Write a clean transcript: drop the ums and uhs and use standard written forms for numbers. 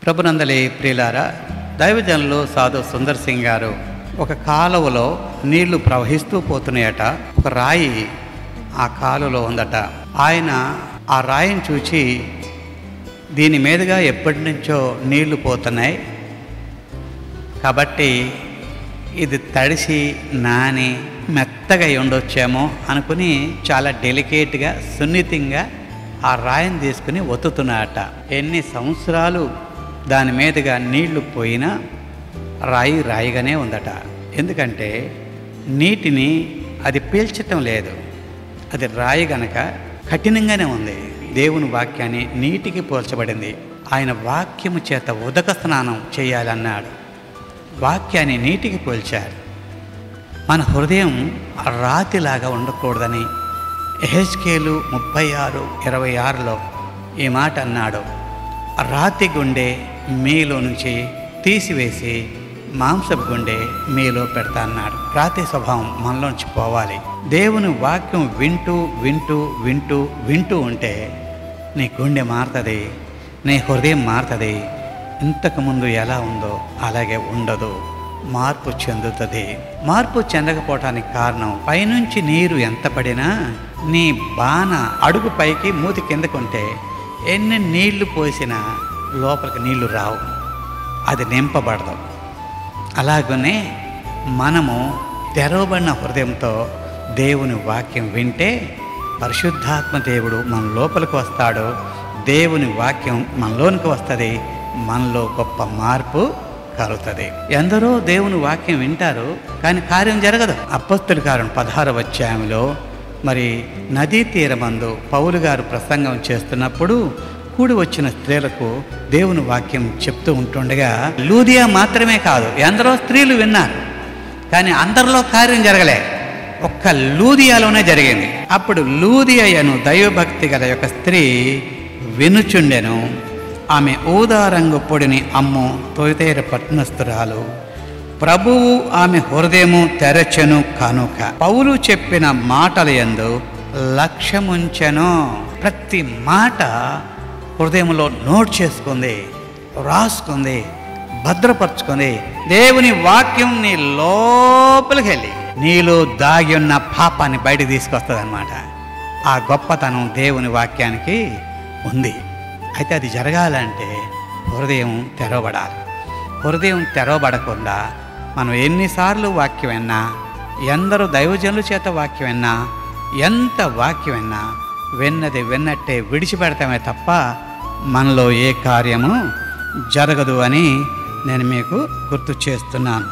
ప్రభునందలి ప్రియులారా, దైవజనులు సాధు సుందర్ సింగ్ గారు ఒక కాలువలో నీళ్లు ప్రవహిస్తూ పోతున్నాయట. ఒక రాయి ఆ కాలువలో ఉందట. ఆయన ఆ రాయిని చూచి దీని మీదుగా ఎప్పటి నుంచో నీళ్లు పోతున్నాయి కాబట్టి ఇది తడిసి నాని మెత్తగా ఉండొచ్చేమో అనుకుని చాలా డెలికేట్గా సున్నితంగా ఆ రాయిని తీసుకుని ఒత్తుతున్నాడట. ఎన్ని సంవత్సరాలు దాని మీదుగా నీళ్లు పోయినా రాయి రాయిగానే ఉందట. ఎందుకంటే నీటిని అది పీల్చటం లేదు, అది రాయి గనక కఠినంగానే ఉంది. దేవుని వాక్యాన్ని నీటికి పోల్చబడింది. ఆయన వాక్యము చేత ఉదక స్నానం చేయాలన్నాడు. వాక్యాన్ని నీటికి పోల్చారు. మన హృదయం రాతిలాగా ఉండకూడదని ఎహెజ్కేలు 36:26లో ఈ మాట అన్నాడు. రాతి గుండె మీలో నుంచి తీసివేసి మాంసపు గుండె మీలో పెడతా అన్నాడు. రాతి స్వభావం మనలోంచి పోవాలి. దేవుని వాక్యం వింటూ వింటూ వింటూ వింటూ ఉంటే నీ గుండె మారుతుంది, నీ హృదయం మారుతుంది. ఇంతకుముందు ఎలా ఉందో అలాగే ఉండదు, మార్పు చెందుతుంది. మార్పు చెందకపోవటానికి కారణం పైనుంచి నీరు ఎంత పడినా నీ బాణ అడుగు పైకి మూతి కిందకుంటే ఎన్ని నీళ్లు పోసినా లోపలికి నీళ్లు రావు, అది నింపబడదు. అలాగనే మనము తెరవబడిన హృదయంతో దేవుని వాక్యం వింటే పరిశుద్ధాత్మ దేవుడు మన లోపలికి వస్తాడు. దేవుని వాక్యం మనలోనికి వస్తుంది, మనలో గొప్ప మార్పు కలుగుతుంది. ఎందరో దేవుని వాక్యం వింటారు కానీ కార్యం జరగదు. అపొస్తలుల కార్యం 16వ అధ్యాయంలో మరి నదీ తీరమందు పౌలు గారు ప్రసంగం చేస్తున్నప్పుడు కూడి వచ్చిన స్త్రీలకు దేవుని వాక్యం చెప్తూ ఉంటుండగా లూదియా మాత్రమే కాదు, ఎందరో స్త్రీలు విన్నారు కానీ అందరిలో కార్యం జరగలే, ఒక్క లూదియాలోనే జరిగింది. అప్పుడు లూదియను దైవభక్తి గల యొక్క స్త్రీ వినుచుండెను. ఆమె ఊదారంగు పొడిని అమ్ము తొయతేర పట్టణస్థురాలు. ప్రభువు ఆమె హృదయము తెరచెను కనుక పౌలు చెప్పిన మాటల యందు లక్ష్యముంచెను. ప్రతి మాట హృదయంలో నోట్ చేసుకుంది, రాసుకుంది, భద్రపరుచుకుంది. దేవుని వాక్యం నీ లోపలికి వెళ్ళి నీలో దాగి ఉన్న పాపాన్ని బయటకు తీసుకొస్తుంది అన్నమాట. ఆ గొప్పతనం దేవుని వాక్యానికి ఉంది. అయితే అది జరగాలంటే హృదయం తెరవబడాలి. హృదయం తెరవబడకుండా మనం ఎన్నిసార్లు వాక్యం విన్నా, ఎందరో దైవజనుల చేత వాక్యం విన్నా, ఎంత వాక్యం విన్నా విన్నది విన్నట్టే విడిచిపెడతామే తప్ప మనలో ఏ కార్యము జరగదు అని నేను మీకు గుర్తు చేస్తున్నాను.